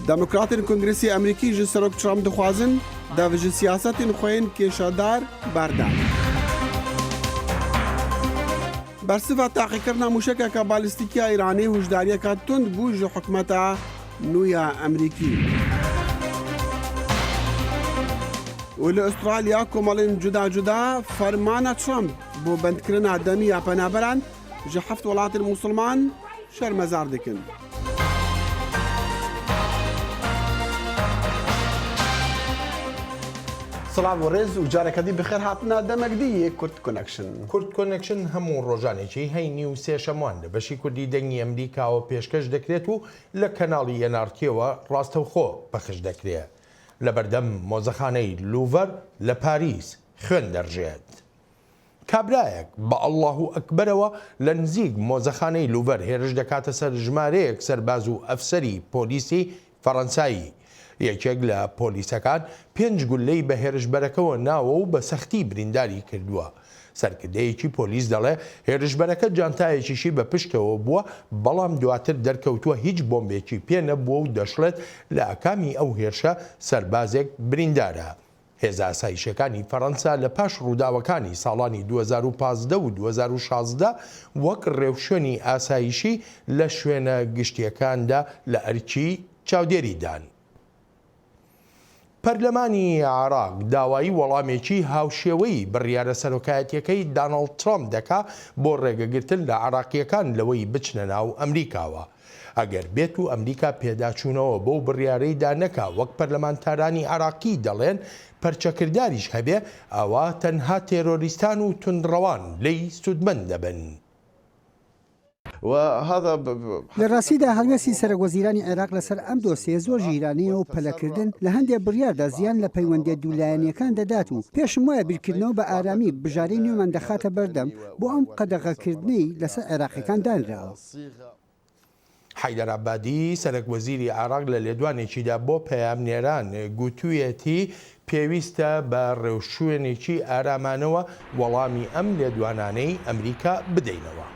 دموکراتên Kongresê Amerîkî ji Serok Trump dixwazin dev ji siyasetên xwe yên kêşadar berdan. Bersiva teqîkirina mûşekeka balîstîk ya Îranê hûjdariyeka tund bû ji hikûmeta nû ya Amerîkî. û li Astralya komalên cuda cuda fermana Trump bû bendkirina demî ya penaberan ji heft welatên Musulman şermezar dikin. سڵاو و ڕێز و جارێکەدی بخێر هاتنە دەمەکدی کورد کۆنەکشن. کورد کۆنەکشن هەموو ڕۆژانێکی هەینی و سێشەموان لە بەشی کوردی دەنگی ئەمریکاوە پێشکەش دەکرێت و لە کەناڵی NRKەوە ڕاستەوخۆ پەخش دەکرێت. لە بەردەم مۆزەخانەی لوڤەر لە پاریس خوێن دەڕژێت. کابرایەک بە ئەڵڵاهو ئەکبەرەوە لە نزیک مۆزەخانەی لوڤەر هێرش دەکاتە سەر ژمارەیەک سەرباز و ئەفسەری پۆلیسی فەڕەنسایی. یەکێک لە پۆلیسەکان 5 گولەی بە هێرشبەرەکەەوە ناوە و بە سەختی برینداری کردووە. سەرکردەیەکی پۆلیس دەڵێ هێرشبەرەکە جانتایەکیشی بە پشتەوە بووە، بەڵام دواتر دەرکەوتووە هیچ بۆمبێکی پێ نەبووە و دەشڵێت لە ئاکامی ئەو هێرشە سەربازێک بریندارە. هێزە ئاسایشەکانی فەڕەنسا لە پاش ڕووداوەکانی ساڵانی 2015 و 2016 وەک ڕێوشێنی ئاسایشی لە شوێنە گشتیەکاندا لە ئەرکی چاودێریدان. پەرلەمانی عێراق داوای وەڵامێکی هاوشێوەی بڕیارە سەرۆکایەتیەکەی داناڵد ترامپ دەکا بۆ ڕێگەگرتن لە عێراقیەکان لەوەی بچنە ناو ئەمریکاوە. ئەگەر بێت و ئەمریکا پێداچوونەوە بۆ بڕیارەیدا نەکا وەک پەرلەمانتارانی عێراقی دەڵێن پەرچەکرداریش هەبێ، ئەوە تەنها تێرۆریستان و توندڕەوان لی سوودمەند دەبن. لە ڕاستیدا هەڵوێستی سەرۆکوەزیرانی عێراق لەسەر ئەم دۆسیە زۆر ژیرانەیە و پەلەکردن لە هەندێک بڕیاردا زیان لە پەیوەندیە دوولایەنیەکان دەدات و پێشم وایە بیرکردنەوە بە ئارامی بژارەی نوێمان دەخاتە بەردەم بۆ ئەم قەدەغەکردنەی لەسەر عێراقیەکان دانراوە. حەیدەر عەبادی سەرۆکوەزیری عێراق لە لێدوانێکیدا بۆ پەیامنێران گوتوویەتی پێویستە بە ڕێوشوێنێکی ئارامانەوە وەڵامی ئەم لێدوانانەی ئەمریکا بدەینەوە.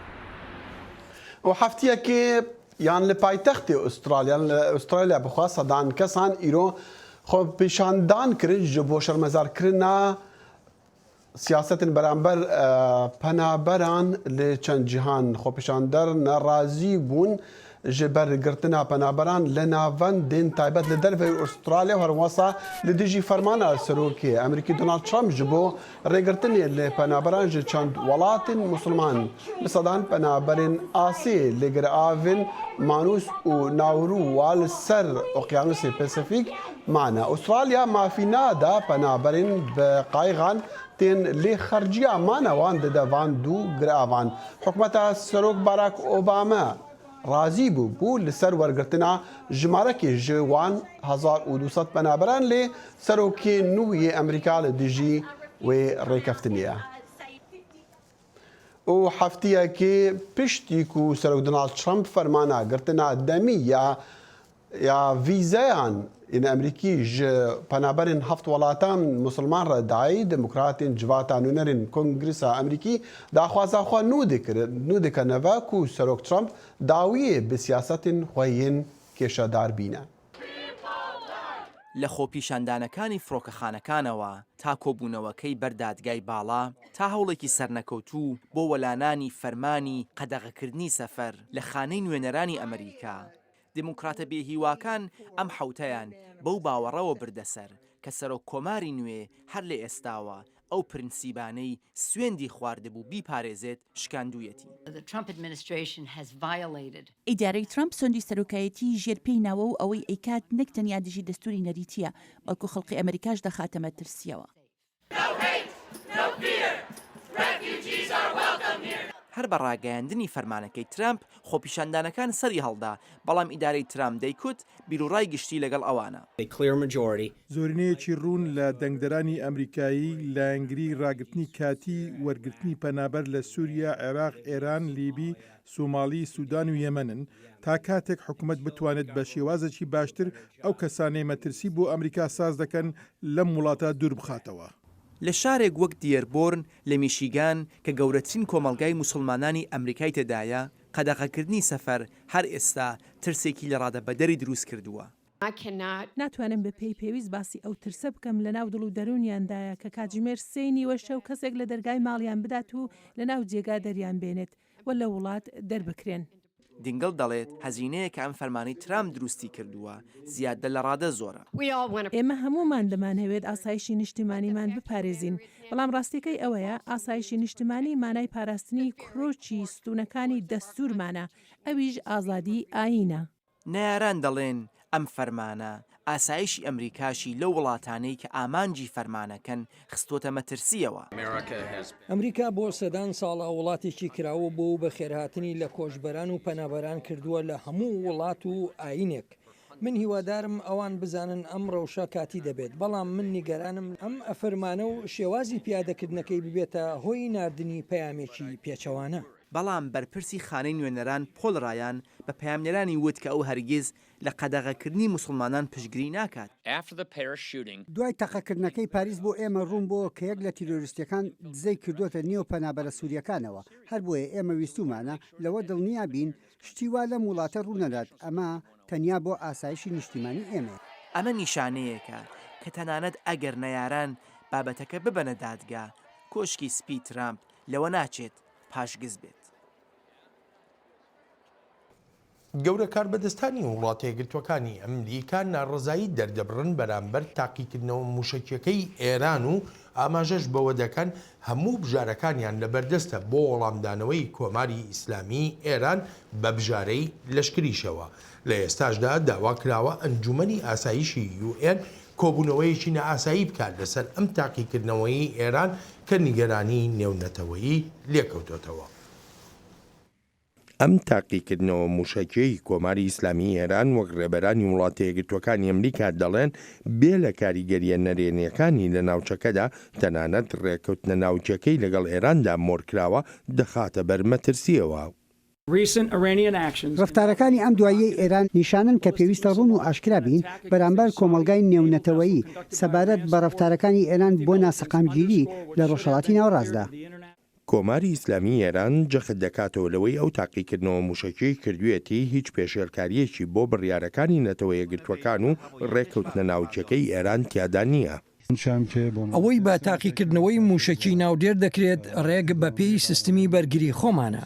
و هەفتەیەکێ یان لە پایتەختی ئوسترالیا بخوا سەدان کەسان ئیرۆ خۆ پیشاندان کرد ji بۆ شەرمەزارکردنا سیاستên بەرامبەر پەنابەران لە چەند جیهان خۆپیشاندەر نەڕازی بوون ji bergirtina penaberan li navendên taybet li derveyê Astralya û herwasa li dijî fermana Serokê Amerîkî Donald Trump ji bo rêgirtinê li penaberan ji çend welatên Musulman li sedan penaberên Asê li giravên Manûs û Nawrû wa li ser Okyanusê Pasifîk mane. Astralya mafî nada penaberên bi qayîxan tên lê xerciya mane wan dide van dû giravan. Hikûmeta Serok Barack Obama razî bû bû li ser wergirtina jimarekê ji wan 1200 penaberan lê Serokê nû yê Amerîka li dijî wê rêkeftinê. û hefteyekê piştî ku Serok Donald Trump fermana girtina demî ya vîzeyan ên Amerîkî ji penaberên heft welatan Musulman re dayî, demokratên civata nûnerên Kongresa Amerîkî daxwaza xwe nû dikeneve ku Serok Trump dawiyê bi siyasetên xwe yên kêşedar bîne. لە خۆپیشاندانەکانی فڕۆکەخانەکانەوە تا کۆبوونەوەکەی بەردادگای باڵا تا هەوڵێکی سەرنەکەوتوو بۆ وەلانانی فەرمانی قەدەغەکردنی سەفەر لە خانەی نوێنەرانی ئەمریکا. دموکراتە بێهیواکان ئەم حوتەیان بەو باوەڕەوە بردەسەر کە سەرۆک کۆماری نوێ هەر لە ئێستاوە ئەو پرینسیبانەی سوێندی خواردبوو بیپارێزێت شکاندوویەتی. ئیدارەی ترامپ سۆندی سەرۆکایەتی ژێرپێی ناوە و ئەوەی ئەیکات نەک تەنیا دژی دەستوری نەریتیە بەڵکو خەڵقی ئەمریکاش دەخاتەمە ترسیەوە. هەر بە ڕاگەیاندنی فەرمانەکەی ترامپ خۆپیشاندانەکان سەری هەڵدا، بەڵام ئیدارەی ترامپ دەیکوت بیرروڕای گشتی لەگەڵ ئەوانە. زۆرینەیەکی ڕوون لە دەنگدەرانی ئەمریکایی لایەنگری ڕاگررتنی کاتی وەرگرتنی پەنابەر لە سووریا، عێراق، ئێران، لیبی، سوماڵی، سوودان و یەمەنن تا کاتێک حکوومەت بتوانێت بە شێوازێکی باشتر ئەو کەسانەی مەترسی بۆ ئەمریکا ساز دەکەن لەم وڵاتە دوور بخاتەوە. لە شارێک وەک دیێربۆرن لە میشیگان کە گەورەترین کۆمەڵگای موسڵمانانی ئەمریکای تێدایە، قەدەغەکردنی سەفەر هەر ئێستا ترسێکی لە ڕادەبەدەری دروست کردووە. ناتوانم بە پێی پێویست باسی ئەو ترسە بکەم لە ناو دڵ و دەرونیاندایە کە کاتژمێر سێی نیوە شەو کەسێک لە دەرگای ماڵیان بدات و لە ناو جێگا دەریان بێنێت و لە وڵات دەربکرێن. دینگل دەڵێت هەزینەیە کە ئەم فەرمانی ترام دروستی کردووە زیادە لە ڕادە زۆرە. ئێمە هەمومان دەمانەوێت ئاسایشی نیشتیمانیمان بپارێزین، بەڵام ڕاستیەکەی ئەوەیە ئاسایشی نیشتیمانی مانای پاراستنی کڕۆکی ستونەکانی دەستورمانە، ئەویش ئازادی ئاینە. ناران دەڵێن ئەم فەرمانە ئاسایشی ئەمریکاشی لەو وڵاتانەی کە ئامانجی فەرمانەکەن خستۆتە مەترسیەوە. ئەمریکا بۆ سەدان ساڵە وڵاتێکی کراوە بۆ بە خێرهاتنی لە کۆچبەران و پەنابەران کردووە لە هەموو وڵات و ئاینێک. من هیوادارم ئەوان بزانن ئەم ڕەوشە کاتی دەبێت، بەڵام من نیگەرانم ئەم ئەفەرمانە و شێوازی پیادەکردنەکەی ببێتە هۆی ناردنی پەیامێکی پێچەوانە. بەڵام بەرپرسی خانەی نوێنەران پۆل ڕایان بە پەیامنەرانی وت کە ئەو هەرگیز لە قەدەغەکردنی موسڵمانان پشتگیری ناکات. دوای تەقەکردنەکەی پاریس بۆ ئێمە ڕوون بۆ کە یەک لە تیرۆریستەکان دزەی کردوتە نێو پەنابەرە سووریەکانەوە، هەر بۆیە ئێمە ویستومانە لەوە دڵنیا بین شتی وا لەم وڵاتە ڕوونەدات، ئەمە تەنیا بۆ ئاسایشی نیشتیمانی ئێمە. ئەمە نیشانەیەکە کە تەنانەت ئەگەر نەیاران بابەتەکە ببەنە دادگا، کۆشکی سپی ترامپ لەوە ناچێت پاشگز بێت. گەورە کاربەدەستانی وڵاتە یەکگرتووەکانی ئەمریکا ناڕزایی دەردەبڕن بەرامبەر تاقیکردنەوە موشکیەکەی ئێران و ئاماژەش بەوە دەکەن هەموو بژارەکانیان لەبەردەستە بۆ وەڵامدانەوەی کۆماری ئیسلامی ئێران بە بژارەی لەشکریشەوە. لە ئێستاشدا داوا کراوە ئەنجومەنی ئاسایشی UN کۆبوونەوەیەکی نەئاسایی بکات لەسەر ئەم تاقیکردنەوەی ئێران کە نیگەرانی نێونەتەوەیی لێکەوتۆتەوە. ئەم تاقیکردنەوە موشکیەی کۆماری ئیسلامی ئێران وەک ڕێبەرانی وڵاتە یەکگرتووەکانی ئەمریکا دەڵێن بێ لە کاریگەریە نەرێنیەکانی لە ناوچەکەدا تەنانەت ڕێکەوتنە ناوچەکەی لەگەڵ ئێراندا مۆرکراوە دەخاتە بەر مەترسیەوە. ڕفتارەکانی ئەم دواییەی ئێران نیشانن کە پێویستە ڕوون و ئاشکرا بین بەرامبەر کۆمەلگای نێونەتەوەیی سەبارەت بە ڕفتارەکانی ئێران بۆ ناسەقامگیری لە ڕۆژهەڵاتی ناوەڕاستدا. کۆماری ئیسلامی ئێران جەخت دەکاتەوە لەوەی ئەو تاقیکردنەوە موشکی کردوێتی هیچ پێشێلکاریەکی بۆ بڕیارەکانی نەتەوە یەکگرتووەکان و ڕێکەوتنە ناوچەکەی ئێران تیادا نییە. ئەوەی بە تاقیکردنەوەی موشکی ناودێر دەکرێت ڕێک بە پێی سیستمی بەرگری خۆمانە.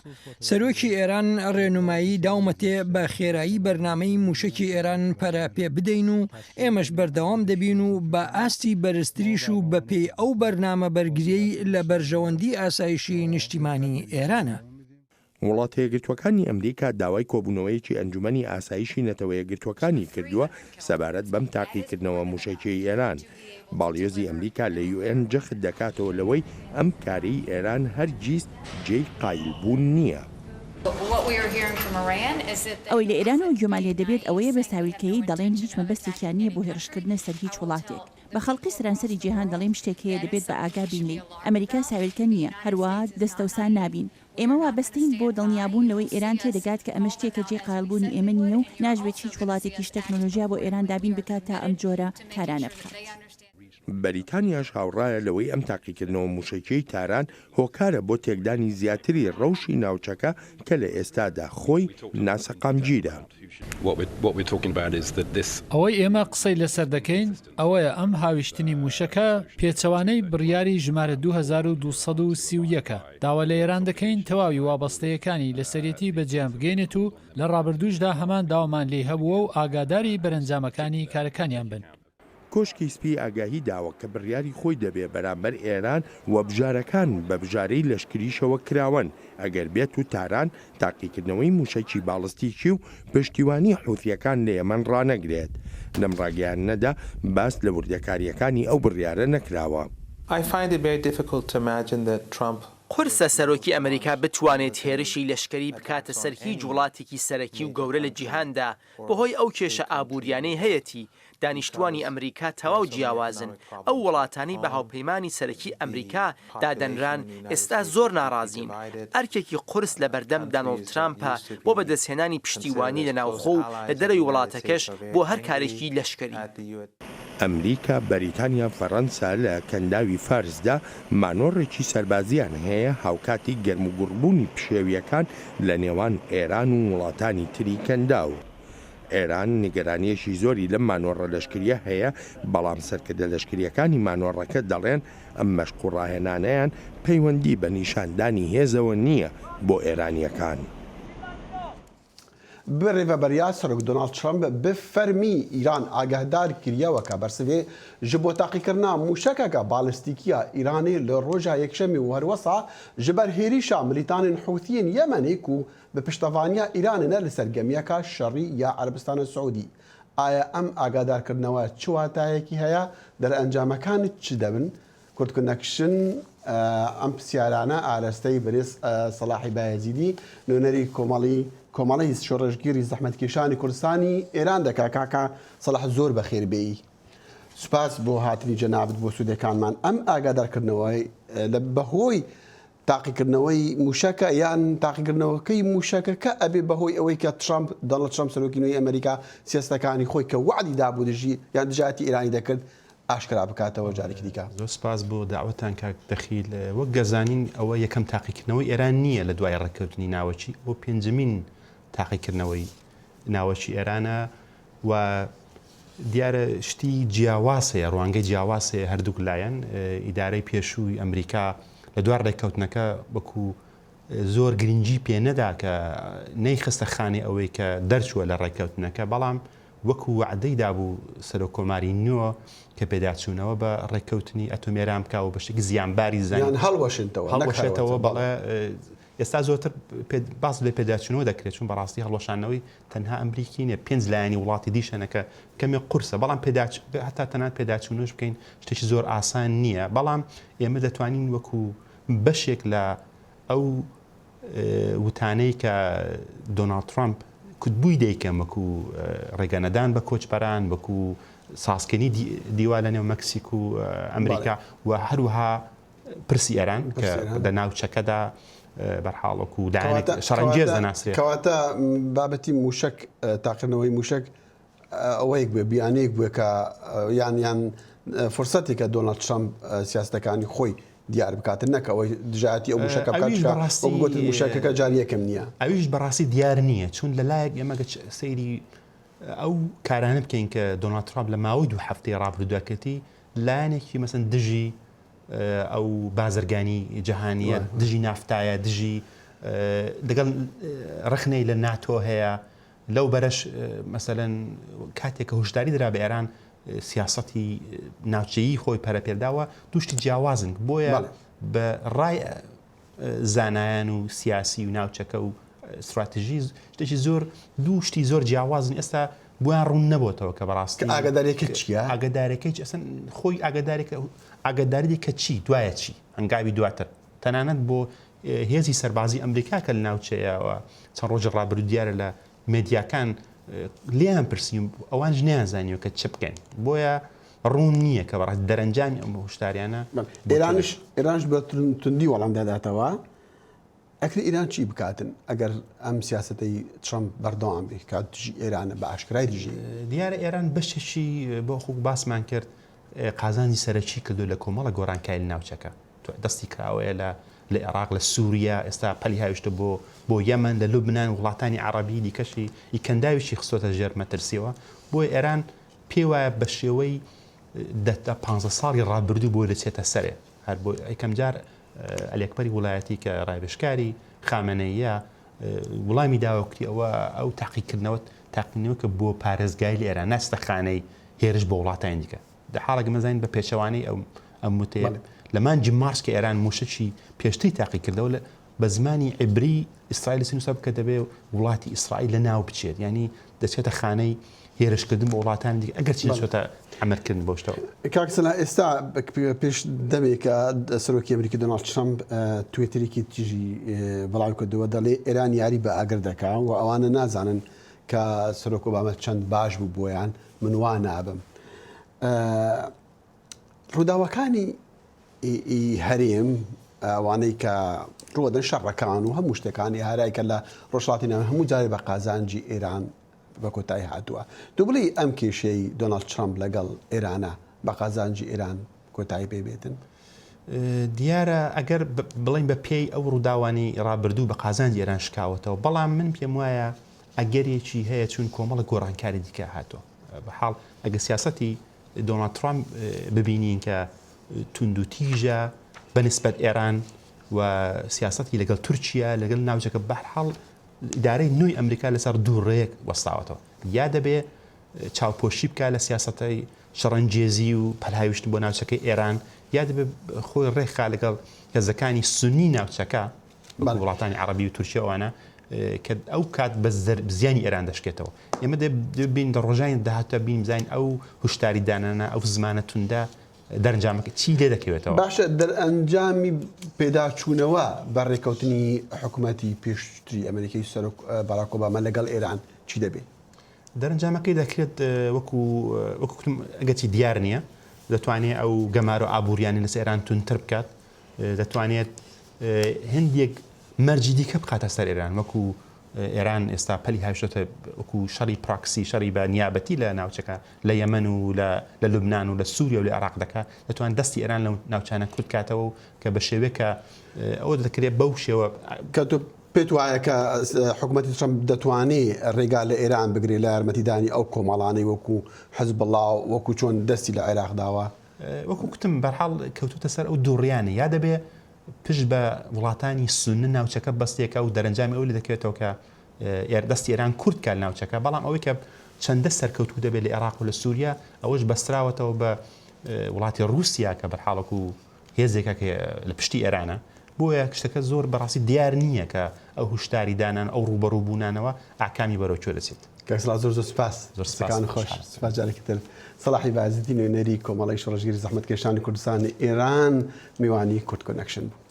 سەرۆکی ئێران ڕێنمایی داومەتێ بە خێرایی بەرنامەی موشکی ئێران پەرە پێ بدەین و ئێمەش بەردەوام دەبین و بە ئاستی بەرزتریش و بە پێی ئەو بەرنامە بەرگریەی لە بەرژەوەندی ئاسایشی نیشتیمانی ئێرانە. وڵاتە یەکگرتووەکانی ئەمریکا داوای کۆبوونەوەیەکی ئەنجومەنی ئاسایشی نەتەوە یەکگرتووەکانی کردووە سەبارەت بەم تاقیکردنەوە موشکی ئێران. باڵیۆزی ئەمریکا لە UN جەخت دەکاتەوە لەوەی ئەم کارەی ئێران هەرگیز جێی قایلبوون نییە. ئەوەی لە ئێران و گوێمالیە دەبێت ئەوەیە بە ساویلکەیی دەڵێن هیچ مەبەستێکیان نییە بۆ هێرشکردنە سەر هیچ وڵاتێک. بە خەڵقی سەرانسەری جیهان دەڵێم شتێک هەیە دەبێت بە ئاگا بینی. ئەمریکا ساویلکە نییە، هەروەها دەستەوسان نابین. ئێمە وابەستەین بۆ دڵنیابوون لەوەی ئێران تێدەگات کە ئەمە شتێکە جێ قایلبوونی ئێمە نییە و ناژوێت هیچ وڵاتێکیش تەکنۆلۆژیا بۆ ئێران دابین بکات تا ئەم جۆرە کارانە بکات. بەریتانیاش هاوڕایە لەوەی ئەم تاقیکردنەوە موشکیی تاران هۆکارە بۆ تێکدانی زیاتری ڕەوشی ناوچەکە کە لە ئێستادا خۆی ناسەقامگیرە. ئەوەی ئێمە قسەی لەسەر دەکەین ئەوەیە ئەم هاویشتنی موشەکە پێچەوانەی بڕیاری ژمارە 2231 داوا لە ئێران دەکەین تەواوی وابەستەیەکانی لەسەرەتی بەجیان بگەێنێت و لە ڕابردووشدا هەمان داوامان لێ هەبووە و ئاگاداری بەرەنجامەکانی کارەکانیان بن. کۆشکی سپی ئاگاهی داوە کە بڕیاری خۆی دەبێ بەرامبەر ئێران و بژارەکان بە بژارەی لەشکریشەوە کراون ئەگەر بێت و تاران تاقیکردنەوەی موشکی باڵستیکی و پشتیوانی حوثیەکان لە ئێمەن ڕانەگرێت. لەم ڕاگەیانەدا باس لە وردەکاریەکانی ئەو بڕیارە نەکراوە. قورسە سەرۆکی ئەمریکا بتوانێت هێرشی لەشکری بکاتە سەر هیچ وڵاتێکی سەرەکی و گەورە لە جیهاندا بەهۆی ئەو کێشە ئابووریانەی هەیەتی دانیشتوانی ئەمریکا تەواو جیاوازن. ئەو وڵاتانی بە هاوپەیمانی سەرەکی ئەمریکا دادەنران ئێستا زۆر ناڕازین. ئەرکێکی قورس لە بەردەم دانۆڵد ترامپە بۆ بەدەستهێنانی پشتیوانی لە ناوخۆ و لە دەرەوەی وڵاتەکەش بۆ هەر کارێکی لەشکری. ئەمریکا، بەریتانیا، فەڕەنسا لە کەنداوی فارسدا مانۆڕێکی سەربازیان هەیە هاوکاتی گەرم و گوڕبوونی پشێویەکان لە نێوان ئێران و وڵاتانی تری کەنداو. ئێران نیگەرانیەشی زۆری لەم مانۆڕە لەشکریە هەیە بەڵام سەرکردە لەشکریەکانی مانۆڕەکە دەڵێن ئەم مەشقوڕاهێنانەیان پەیوەندی بە نیشاندانی هێزەوە نییە بۆ ئێرانیەکان. برێڤەبەریا سەرۆک دۆناڵد ترامپ bi fermî îran aghdar kiriye ka bersivê ji bo taqîkirina mûşekeka balîstîkiya Îranê li roja yekşemê û herwesa ji ber hêrîşa milîtanên Hûthiyên Yemenê ku bi piştevaniya Îranê ne li ser gemiyeka şerî ya Erebistana Siûdî. Aya em agadarkirinawe çi watayekî heye derencamekan çi debin Kurdkirnekişin em pisyarane arasteyî birêz Selahî Bayezîdî nûnerî کۆمەڵی شۆڕژگیری زەحمەتکێشانی کوردستانی ئێران دەکا کاکە سەلاح زۆر بەخێر بێی سوپاس بۆ هاتنی جەنابەت بۆ سوودەکانمان ئەم ئاگادارکردنەوەی لە بەهۆی تاقیکردنەوەی موشەکە یان تاقیکردنەوەکەی موشەکەکە ئەبێ بەهۆی ئەوەی کە دۆناڵد ترامپ سەرۆکی نوێی ئەمریکا سیاستەکانی خۆی کە وعدی دابوو دژی یان دژاتی ئێرانی دەکرد ئاشکرا بکاتەوە جارێکی دیکە. زۆر سپاس بۆ داوەتان کاک دەخیل وەک گەزانین ئەوە یەکەم تاقیکردنەوەی ئێران نییە لە دوای ڕێککەوتنی ناوەچی بۆ پێنجمین تاقیکردنەوەی ناوەچی ئێرانە و دیارە شتی جیاواسەیە ڕوانگەی جیاواسەیە هەردووک لایەن ئیدارەی پێشووی ئەمریکا لە دوای ڕێککەوتنەکە وەکو زۆر گرنگی پێنەدا کە نەیخستە خانێ ئەوەی کە دەرچووە لە ڕێککەوتنەکە بەڵام وەکو وعدەی دابوو سەرۆک کۆماری نوێ کە پێداچوونەوە بە ڕێککەوتنی ئەتۆمێران بکاوە بەشتێکی زیانباری زیان هەڵوەشێتەوە بەڵێ ئێستا زۆرتر باس لێ پێداچوونەوە دەکرێت چون بەڕاستی هەڵۆشانەوەی تەنها ئەمریکی نیە 5 لایەنی وڵاتی دیشەنەکە کەمێ قورسە بەڵام هەتا تەنات پێداچوونەش بکەین شتێکی زۆر ئاسان نییە بەڵام ئێمە دەتوانین وەکو بەشێک لە ئەو وتانەی کە دۆناڵد ترامپ کوتبووی دەیکەم وەکو ڕێگەنەدان بە کۆچبەران وەکو ساسکردنی دیوا لە نێو مەکسیک و ئەمریکا و هەروەها پرسی ئێران کە لە ناوچەکەدا بەرحاڵک و شەڕەنجێز دەناسرێت کەواتە بابەتی موشک تاقیکردنەوەی موشک ئەوەیەک بێ بیانەیەک بووە کە یان فرسەتی کە دۆناڵد ترامپ سیاستەکانی خۆی دیار بکاتن نەکەەوەی دژاتی ئەو موشەکە بکات موشکەکە جاریەکەم نییە ئەویش بەڕاستی دیار نییە چون لەلایەک ئێمەگە سەیری ئەو کارانە بکەین کە دۆناڵد ترامپ لە ماوەی 2 هەفتەی ڕابردووەکەتی لایەنێکی مەسەن دژی ئەو بازرگانی جەهانیە دژی نافتایە دژی دەگەڵ ڕخنەی لە ناتۆ هەیە لەو بەرەش مەسەلەن کاتێککە هوشداری درا بە ئێران سیاسەتی ناوچەیی خۆی پەرەپێداوە دوشتی جیاوازن بۆیە بە ڕای زانایان و سیاسی و ناوچەکە و استراتژی شتێکی زۆر دووشتی زۆر جیاوازن ئێستا بۆیان ڕوون نەبووتەوە کە بەڕاستی ئاگادارێکە چیە؟ ئاگادارەکەی ئەسن خۆی ئاگاداری کە چی دوایە چی هەنگاوی دواتر تەنانەت بۆ هێزی سەربازی ئەمریکا کە لە ناوچەیەوە چەند ڕۆژە ڕابردوو دیارە لە مێدیاکان لیان پرسییم ئەوان ژنیانزانیوە کە چ بکەن بۆیە ڕوون نییە کە بەڕاست دەرەنجامی ئەم هۆشداریانە ئێرانش بە توندی وەڵام داداتەوە ئەکری ئیران چی بکاتن ئەگەر ئەم سیاستەی ترامپ بەردەوام بێ کات دژی ئێرانە بە ئاشکرای دژی دیارە ئێران بەشێکی بۆ خوک باسمان کرد قازانی سەرەکی کردو لە کۆمەڵە گۆڕانکای لە ناوچەکە دەستی کراوەیە لە عێراق لە سووریا ئێستا پەلی هاویشتە بۆ یەمەن لە لوبنان وڵاتانی عەرەبی دیکەشی ئیکەنداویشی خستۆتە ژێر مەترسیەوە بۆی ئێران پێی وایە بە شێوەی 15 ساڵی ڕابردوو بۆ دەچێتە سەرێ هەر بۆ یەکەم جار ئەلێکبەری وڵایەتی کە ڕایبشکاری خامنەیە وڵامی داوەکتی ئەو تاقیکردنەوە کە بۆ پارێزگای لە ئێران ناستەخانەی هێرش بە وڵاتانی دیکە حاڵێک مەزانین بە پێچەوانەی ئەم وتەیە لە مانجی مارس کە ئێران موشەکی پێشتری تاقی کردەوە بە زمانی عیبری ئیسرائیل سینوسە بکە دەبێ وڵاتی ئیسرائیل لە ناو بچێت ینی دەچێتە خانەی هێرشکردن بە وڵاتان دیکە ئەگەر چی چۆتە ئەمەرکردن بۆ شتەوە کاکسەلا ئێستا پێش دەمێکە سەرۆکی ئەمریکی دۆناڵد ترامپ توێتێکی تیژی بەڵاو کردووە دەڵێ ئێران یاری بە ئاگر دەکا و ئەوانە نازانن کە سەرۆک ئۆبامە چەند باش بوو بۆیان من وا نابم ڕووداوەکانی هەرێم ئەوانەی کە ڕۆدەن شەڕەکان و هەموو شتەکانی هەرایکە لە ڕۆژهڵاتینەوە هەموو جارێ بە قازانجی ئێران بە کۆتایی هاتووە دوو بڵێ ئەم کێشەی دۆناڵد ترامپ لەگەڵ ئێرانە بە قازانجی ئێران کۆتایی پێبێتن دیارە ئەگەر بڵین بە پێی ئەو ڕووداوانی ڕابردوو بە قازانجی ئێران شکاوەتەوە بەڵام من پێم وایە ئەگەرێکی هەیە چون کۆمەڵە گۆڕانکاری دیکە هاتووە بەحاڵ ئەگە سیاسەتی دۆنالد ترامپ ببینین کە تونند و تیژە بەنسبەت ئێران و سیاسەتی لەگەڵ تورکیا لەگەڵ ناوچەکە بەحاڵ ئیدارەی نوێی ئەمریکا لەسەر دوو ڕێک وەستاوەتەوە یا دەبێ چاوپۆشی بکە لە سیاسەتەی شەڕەنجێزی و پەلهاویشت بۆ ناوچەکەی ئێران یا دەبێ خۆی ڕێکخا لەگەڵ هێزەکانی سنی ناوچەکە وڵاتانی عەرەبی و تورکیاوانە کە ئەو کات بە زیانی ئێران دەشکێتەوە ئێمە دەبین ڕۆژانی داهاتە بین بزانین ئەو هوشداری دانانە ئەو زمانە توندا دەرەنجامەکە چی لێ دەکەوێتەوە باشە دەرئەنجامی پێداچوونەوە بەڕێکەوتنی حکوومەتی پێشتری ئەمریکای سەرۆک باراک ئۆباما لەگەڵ ئێران چی دەبێت دەرەنجامەکەی دەکرێت وەکوتم ئەگەتی دیار نییە دەتوانێت ئەو گەمارە ئابوووریانی لەس ئێران تونتر بکات دەتوانێت هەندێک مەرجی دیکە بقاتە سەر ئێران وەکو ئێران ئێستا پەلی هاشتە وەکو شەڕی پراکسی شەڕی بە نیابەتی لە ناوچەکە لە یەمەن و لە لوبناان و لە سووریا و لە عێراق دەکات دەتوان دەستی ئێران لە ناوچانە کورت کاتەوە کە بە شێوەیەکە ئەوە دەکرێت بەو شێوە کە تۆ پێت وایە کە حکوومەتی ترامپ دەتوانێت ڕێگا لە ئێران بگرێت لە یارمەتیدانی ئەو کۆمەڵانەی وەکو حەزب الله وەکو چۆن دەستی لە عێراق داوە وەکو کوتم بەرحاڵ کەوتوتە سەر ئەو دووڕیانە یا دەبێ پشت بە وڵاتانی سونە ناوچەکە بەستێکە و دەرەنجامی ئەو لە دەکەوێتەوە کە دەستی ئێران کورت کال ناوچەکە بەڵام ئەوەی کە چەندە سەرکەوتو دەبێت لە عێراق و لە سووریا ئەوەش بەستراوەتەوە بە وڵاتی رووسیا کە بەرحاڵک و هێزێکە لە پشتی ئێرانە بۆیە شتەکە زۆر بەڕاستی دیار نییە کە ئەو هوشداری دانان ئەو ڕوبەڕووبوونانەوە ئاکامی بەرەوکوێ دەچێت کەسلا زۆر سپاس زۆرستەکان خۆش سپاسجارێکی تر سەلاحی بازیتی نوێنەری کۆمەڵی شۆڕژگیری زەحمەتکێشانی کوردستانی ئێران میوانی کورد کۆنەکشن بوو.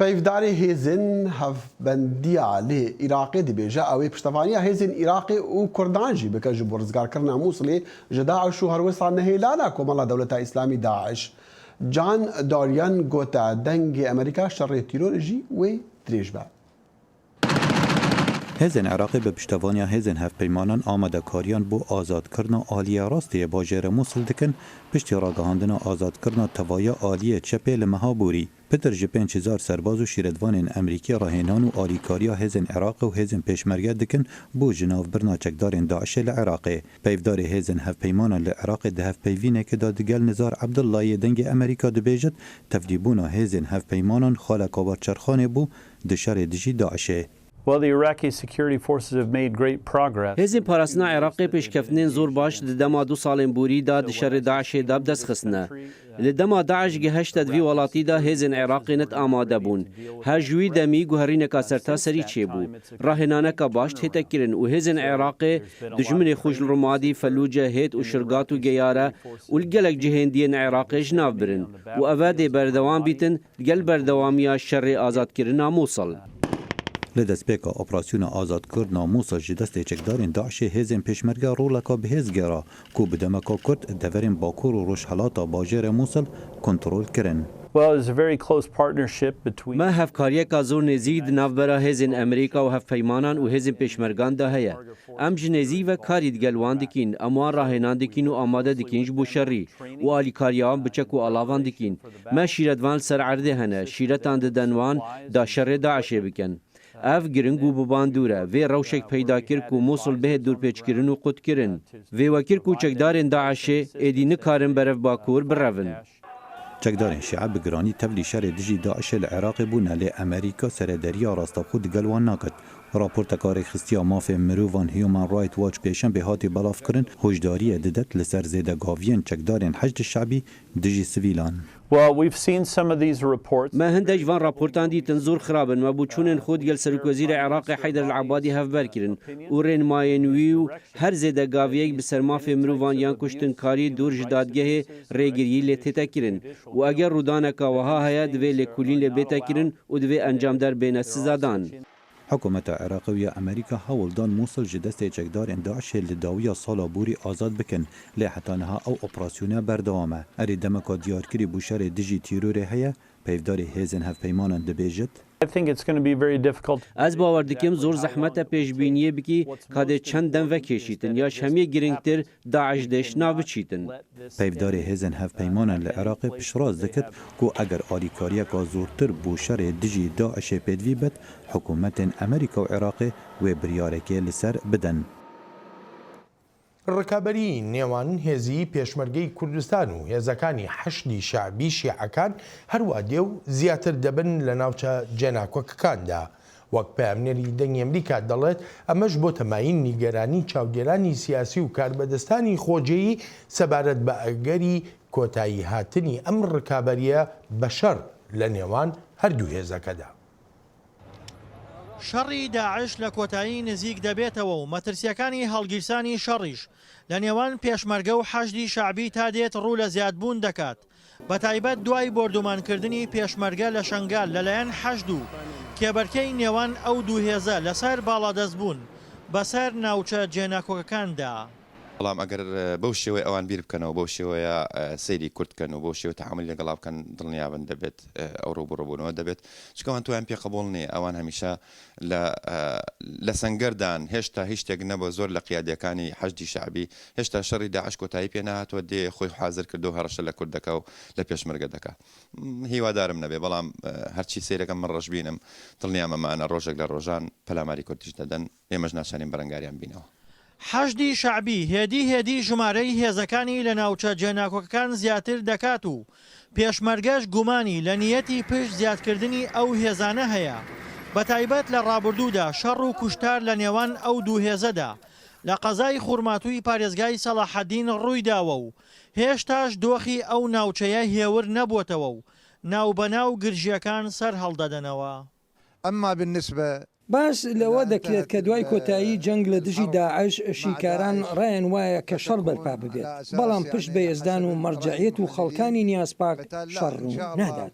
پەیوەداری هێزن هەفبەندیە لێ عێراقی دەبێژە ئەوەی پشتەوانیە هێزن عێراقی و کوردانژی بکە ji بۆ ڕزگارکردنا مووسڵێ ji داعش و هەروەسا نەهێلانا کۆمەڵە دەوڵەتە ئیسلامی داعش جان داریان گۆتە دەنگی ئەمریکا شەڕێ تیرۆرژی وێ درێژ بە. هێزن عێراقی بە پشتەوانیا هێزن هەفپەیمانان ئامادەکاریان بۆ ئازادکردنا ئالیە ڕاستیە باژێرە مووسڵ دکن پشتی ڕاگەهاندنا ئازادکردنا تەوایە ئالیە چەپێ لە مەهابووری پتر ji 5,000 سەرباز و شیرەتوانên ئەمریکی ڕاهێنان و ئالیکاریya هێزن عێراق و هێزن پێشمەرگە دکن بۆ ji navbirna çekdarên Daişê li Iraqê. Peyvdarê hêzin hevpeymanan li Iraqê di hevpeyvînekê de digel Nizar Ebdullahiyê dengê Amerîka dibêjit tevdîbûna hêzên hevpeymanan xaleka Barçerxanê bû di şerê dijî Daişê. هێزی پاراستنا عێراقی پێشکەوتنên زۆر باش di dema du salên borî da di şerê Daişê de bi dest xistine. Li dema Daeş gihişte di vî welatî de hêzên Iraqê net amade bûn. Her ji wî demî guherîneka sertaserî çêbû. Rahênaneka baş tête kirin û hêzên Iraqê dijminê xwe ji Rumadî, Felûce, Hêt û Şirgat û Geyare û li gelek cihêndiyên Iraqê ji nav birin û ev dê berdewam bîtin gel berdewamiya şerê azadkirina Mosul. Li destpêka operasyona azadkirina Mosul ji destê çekdarên Daişê hêzên pêşmerge roleka bihêz gera ku bi demeka Kurd deverên Bakur û Rojhelata bajêrê Mosul kontrol kirin. Me hevkariyeka zor nêzik di navbera hêzên Amerîka û hevpeymanan û hêzên pêşmergan de heye. Em ji nêzî ve karî digel wan dikin, em wan rahênan dikin û amade dikin ji bo şerî û alîkariyan biçek û alavan dikin. Me şîretvan li ser erdê hene, şîretan didin wan da şerê Daişê bikin. Ev giring û bi bandûr e vê rewşek peyda kir ku Mosul bihê dûrpêçkirin û qutkirin. Vê wekir ku çekdarên Daişê êdî nikarin berev Bakur birevin. Çekdarên Şîe bi giranî tevlî şerê dijî Daişê li Iraqê bûne lê Amerîka serederiya rastexû digel wan nakir. راپۆرتەکاری خستیا مافێ مرۆڤان هیومان ڕایت واچ پێشەمبێ هاتی بەڵافکردن هۆشداریە دەدەت لەسەر زێدەگاڤیان چەکدارên حەشد شعبی دژی سڤیلان. ما هەندێک ڤان راپۆرتان دیتن زۆر خراپن مە بووچوونن خۆ گەل سەرکوەزیرە عێراقی حەیدەر العەبادی هەفبەرکردن و ڕێنمایەنوی و هەر زێدەگاڤیەک بەسەر مافێ مرۆڤان یان کوشتنکاری دوور ji dadgehê rêgiriyî lê têtekirin û eger rûdaneka wiha heye divê lêkolîn lê bêtekirin û divê encamder bêne sizadan. حکوومەتە عێراقی ئەمریکا هەوڵدان مووسڵ ji destê çekdarên Daişê li dawiya sala borî azad bikin lê heta niha ew operasyona berdewam e. Erê demeka diyarkirî bûşerê dijî tîrorê heye peyvdarê hêzên hevpeymanan dibêjit. Ez bawer dikim zor zehmete pêşbîniyê bikî kadê çend dem vekêşîtin ya şemiyê girîngtir Daeş dêş nabiçîtin. Peyvdarê hêzên hevpeymanan li Iraqê piştrast dikit ku eger alîkariyeka zortir bûşerê dijî Daişê pêdivî bit, hikûmetên Amerîka û Iraqê wê biryarekê li ser bidin. ڕکابەری نێوان هێزی پێشمەرگەی کوردستان و هێزەکانی حەشدی شعبی شیعەکان هەروە دێ و زیاتر دەبن لە ناوچە جێناکۆکەکاندا. وەک پامنێری دەنگی ئەمریکا دەڵێت ئەمەش بۆ تەماین نیگەرانی چاودێرانی سیاسی و کاربەدەستانی خۆجێیی سەبارەت بە ئەگەری کۆتایی هاتنی ئەم ڕکابەریە بە شەڕ لە نێوان هەردوو هێزەکەدا. شەڕی داعش لە کۆتایی نزیک دەبێتەوە و مەترسیەکانی هەڵگیرسانی شەڕیش لە نێوان پێشمەرگە و حەشدی شعبی تا دێت ڕوو لە زیادبوون دەکات. بە تایبەت دوای بردومانکردنی پێشمەرگە لە شەنگال لەلایەن حەشد و کێبەرکەی نێوان ئەو دوو هێزە لەسەر باڵادەستبوون بەسەر ناوچە جێناکۆکەکاندا. بەڵام ئەگەر بەو شێوەیە ئەوان بیر بکەنەوە بەو شێوەیە سەیری کورتکەن و بۆ شێوە تەعامل لەگەڵا بکەن دڵنیابن دەبێت ئەو ڕۆبڕۆبوونەوە دەبێت چکەوان تویان پێ قبول نییە ئەوان هەمیشە لە سەنگەردان هێشتا هیچ شتێک نەبوو زۆر لە قیادەکانی حەشدی شعبی هێشتا شەڕی داعش کۆتایی پێ نهاتوە دێ خۆی حازر کردو هەڕەشە لە کوردەکە و لە پێشمەرگە دەکا. هیوادارم نەبێ بەڵام هەرچی سیرەکەم من ڕەش بینم دڵنیامەمانە ڕۆژێک لە ڕۆژان پەلاماری کوردیش دەدەن ئێمەش ناشانین بەرەنگاریان بینەوە. حەشدی شعبی هێدی ژمارەی هێزەکانی لە ناوچە جێناکۆکەکان زیاتر دەکات و پێشمەرگەش گومانی لە نیەتی پشت زیادکردنی ئەو هێزانە هەیە. بە تایبەت لە ڕابردوودا شەڕ و کوشتار لە نێوان ئەو دوو هێزەدا لە قەزای خوورماتووی پارێزگای سەلاحەدین ڕوویداوە و هێشتاش دۆخی ئەو ناوچەیە هێور نەبووتەوە و ناوبەناو گرژیەکان سەر هەڵدەدەنەوە. ئەمما بالنسبە باش لەوە دەکرێت کە دوای کۆتایی جەنگ لە دژی داعش شیکاران ڕایەن وایە کە شەڕ بەرپا ببێت بەڵام پشت بە ێزدان و مەرجەعیەت و خەڵکانی نیازپاک شەڕ نادات.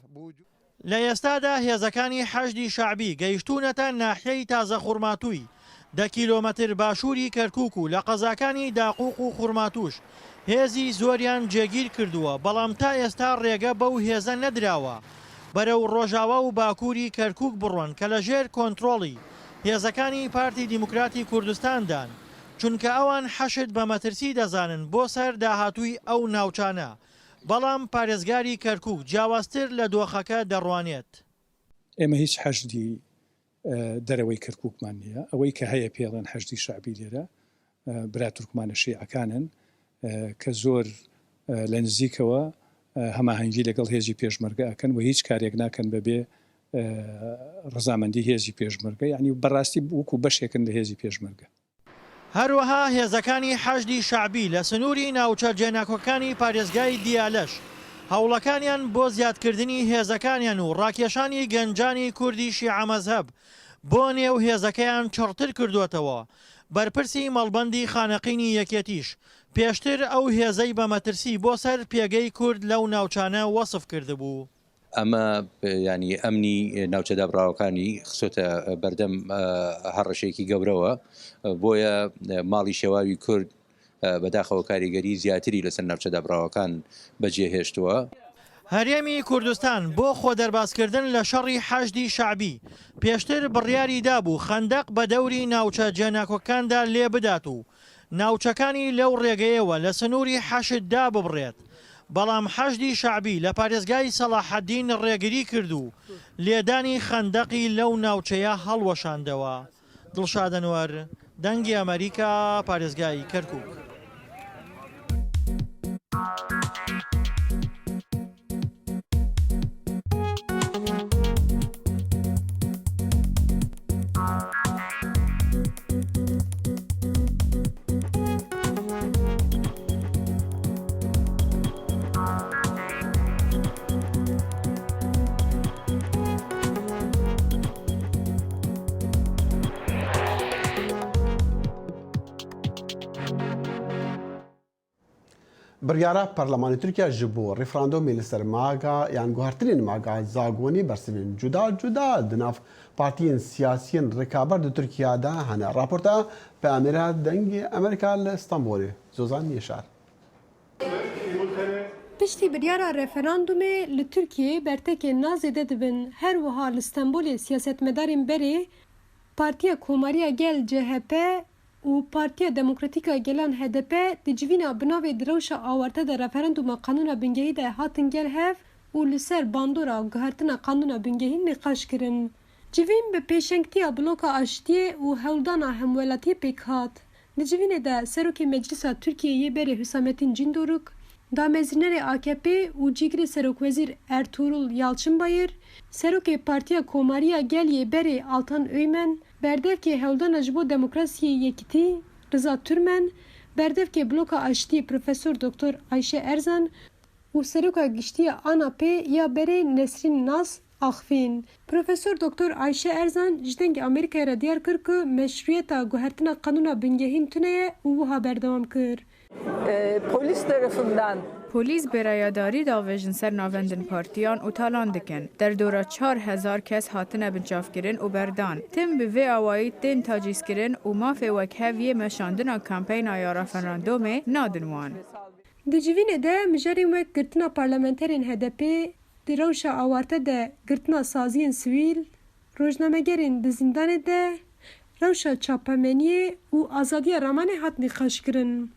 لە ئێستادا هێزەکانی حەشدی شعبی گەیشتونەتە ناحیەی تازە خوورماتووی 10 کیلۆمەتر باشووری کەرکووک و لە قەزاکانی داقوق و خوورماتوش هێزی زۆریان جێگیر کردووە بەڵام تا ئێستا ڕێگە بەو هێزە نەدراوە بەرەو ڕۆژاوا و باکووری کەرکووک بڕۆن کە لە ژێر کۆنتترۆڵی هێزەکانی پارتی دیموکراتی کوردستاندان چونکە ئەوان حەشت بە مەترسی دەزانن بۆ سەر داهاتووی ئەو ناوچانە بەڵام پارێزگاری کەرکووک جیاوازتر لە دۆخەکە دەڕوانێت. ئێمە هیچ حەشدی دەرەوەی کەرکووکمان نییە ئەوەی کە هەیە پێڵێن حەشدی شعبی لێرە برا تورکمانە شیعەکانن کە زۆر لە نزیکەوە هەماهەنگی لەگەڵ هێزی پێشمەرگە ئەکەن و هیچ کارێک ناکەن بەبێ ڕزامەندی هێزی پێشمەرگە یعنی بەڕاستی وەکو بەشێکن لە هێزی پێشمەرگە. هەروەها هێزەکانی حەشدی شعبی لە سنووری ناوچە جێناکۆکانی پارێزگای دیالەش هەوڵەکانیان بۆ زیادکردنی هێزەکانیان و ڕاکێشانی گەنجانی کوردی شیعە مەزهەب بۆ نێو هێزەکەیان چڕتر کردوێتەوە. بەرپرسی مەڵبەندی خانەقینی یەکێتیش پێشتر ئەو هێزەی بە مەترسی بۆ سەر پێگەی کورد لەو ناوچانە وەسف کردبوو. ئەمە ینی ئەمنی ناوچە دابراوەکانی خسۆتە بەردەم هەڕەشێکی گەورەوە بۆیە ماڵی شێواوی کورد بەداخەوە کاریگەری زیاتری لەسەر ناوچە دابراوەکان بەجێهێشتووە. هەرێمی کوردستان بۆ خۆ دەرباسکردن لە شەڕی حەشدی شعبی پێشتر بڕیاری دابوو خەندەق بە دەوری ناوچە جێناکۆکاندا لێ بدات و ناوچەکانی لەو ڕێگەیەوە لە سنووری حەشتدا ببڕێت. بەڵام حەشدی شعبی لە پارێزگای سەلاحەدین ڕێگری کرد و لێدانی خەندەقی لەو ناوچەیە هەڵوەشاندەوە. دڵشادەنوەر دەنگی ئەمریکا پارێزگای کەرکووک. بریارە پەرلەمانی تورکیا ji bo referandumê li ser maga yan guhartinên maga zagonî bersivên cuda cuda di nav partiyên siyasiyên rêkaber di Tirkiye de hene. Raporta bi Amêra dengê Amerîka li Stenbolê. Zozan Yeşar. Piştî biryara referandumê li Tirkiyeyê bertekên nazê dibin her wiha li Stenbolê siyasetmedarên berê Partiya Komariya Gel CHP û Partiya Demokratîka Gelan HDP di civîna bi navê di rewşa awarte de referanduma qanûna bingehî de hatin gel hev û li ser bandora guhertina qanûna bingehî nîqaş kirin. Civîn bi pêşengtiya bloka aştiyê û hewldana hemwelatiyê pêk hat. Di civînê de Serokê Meclisa Tirkiyeyê berê Hüsamettin Cindoruk, Damezînerê AKP û cîgirê Serokwezîr Ertuğrul Yalçınbayır, Serokê Partiya Komariya Geliyê berê Altan Öymen, berdevkê hewldana ji bo demokrasiyê yekîtî Rıza Türmen, berdevkê bloka aştiyê Profesör Doktor Ayşe Erzan û Seroka Giştiya ANAP ya berê Nesrin Naz axivîn. Profesör Doktor Ayşe Erzan ji dengê Amerîkayê re diyar kir ku meşruiyeta guhertina qanûna bingehîn tune ye û wiha berdewam kir. Polis tarafından Polis berayadari davêjin ser navendin partiyan û talan dikin. Derdora 4000 kes hatine bincavkirin û berdan. Tim bi vê awayî tên tacîzkirin û mafê wek heviyê meşandina kampeyna ya referandumê nadin wan. Di civînê de mijarên wek girtina parlamenterên HDP, di rewşa awarte de girtina saziyên sivîl, rojnamegerên di zindanê de rewşa çapemeniyê û azadiya ramanê hat nîqaş kirin.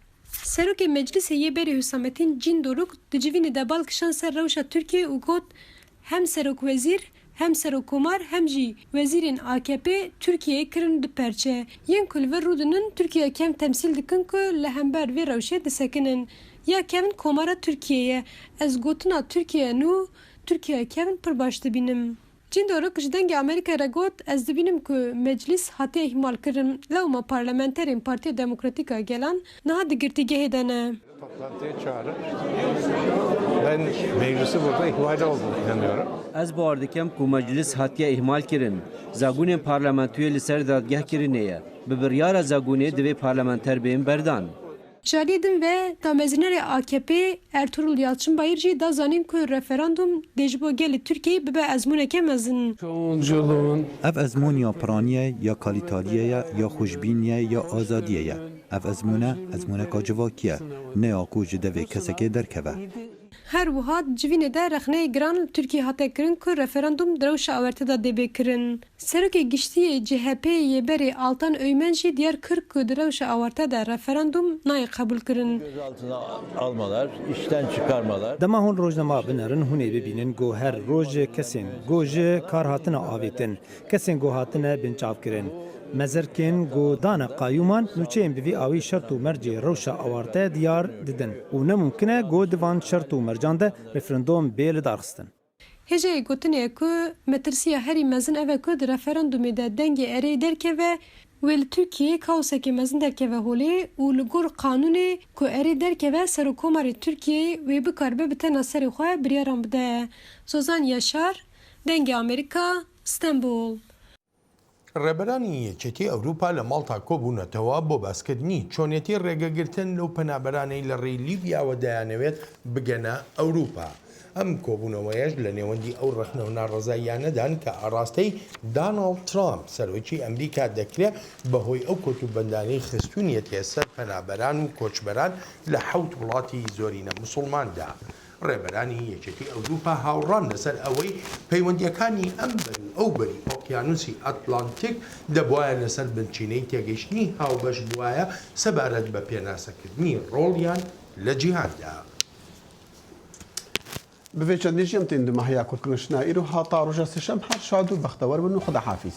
Serokê Meclisê yê berê Hüsamettin Cindoruk di civînê de bal kişan ser rewşa Tirkiye û got hem Serokwezîr hem Serokkomar hem jî wezîrên AKP Tirkiyeyê kirin di perçe. Yên ku li vir rûdinin Tirkiye kem temsîl dikin ku li hember vê rewşê disekinin. Ya kevin komara Tirkiyeyê, ez gotina Tirkiye nû Tirkiye kevin pir baş dibînim. Cindoruk ji dengê Amerîkayê re got ez dibînim ku meclis hatiye ihmal kirin lewma parlamenterên Partiya Demokratîka Gelan niha di girtîgehê de ne. Toplantıya çağırıp ben meclisi burada ihmal olduğunu inanıyorum. Ez bar dikim ku meclis hatiye ihmal kirin. Zagonên parlamentoyê li ser dadgeh kirinê ye. Bi biryara zagonê divê parlamenter bên berdan. Jalîdin ve Damezînerê AKP Ertuğrul Yalçınbayır jî da zanîn ku referandum dê ji bo gelê Tirkiyeyê bibe ezmûneke mezin. Ev ezmûniya piraniye ya kalîtaliye ye ya xweşbîniye ya azadiye ye. Ev ezmûneka civakî ye, ne ya ku ji devê kesekê derkeve. Her wiha civînê de rexneyê giran li Tirkiye hate kirin ku referandum di rewşa awarte de dê kirin. Serokê Giştiyê CHP'yê berê Altan Öymen jî diyar kir ku di rewşa awarte de referandum nayê qebûl kirin. Gözaltına almalar, işten çıkarmalar. Dema hûn rojnama binerin hûnê bibînin got her roj kesên got ji kar hatine avêtin, kesên got hatine binçavkirin. Mezirkên godana qayûman nûçeyên bi vî awî şert û mercê rewşa awarte diyar didin û nemûmkin e got divan şert û mercan de referandum bê li darxistin. Hêjeyê gotinê ku metirsiya herî mezin ev e ku di referandumê de dengê erê derkeve wê li Tirkiyeyê kaosekê mezin derkeve holê û li gor qanûnê ku erê derkeve Serokkomarê Tirkiyeyê wê bikaribe bi tena serê xwe biryaran bide. Zozan Yaşar, Dengê Amerîka, Stenbol. ڕێبەرانی یەکێتی ئەوروپا لە ماڵتا کۆبوونەتەوە بۆ باسکردنی چۆنێتی ڕێگەگرتن لەو پەنابەرانەی لە ڕێی لیبیاوە دەیانەوێت بگەنە ئەوروپا. ئەم کۆبوونەوەیەش لە نێوەندی ئەو ڕخنە و ناڕزاییانەدان کە ئاڕاستەی داناڵد ترامپ سەرۆکی ئەمریکا دەکرێت بەهۆی ئەو کۆتوبەندانەی خستوونیەتێ سەر پەنابەران و کۆچبەران لە 7 وڵاتی زۆرینە موسڵماندا. ڕێبەرانی یەکێتی ئەوروپا هاوڕان لەسەر ئەوەی پەیوەندیەکانی ئەم بەر و ئەو بەری ئۆقیانوسی ئەتلانتیک دەبواە لەسەر بنچینەی تێگەیشتنی هاوبەش بواە سەبارەت بە پێناسەکردنی ڕۆڵیان لە جیهاندا. بەvê çendêjiyem tên di meheya kurtkuniştina îro hata roja sêşem her şad û bextewar bin û xwedaxafîz.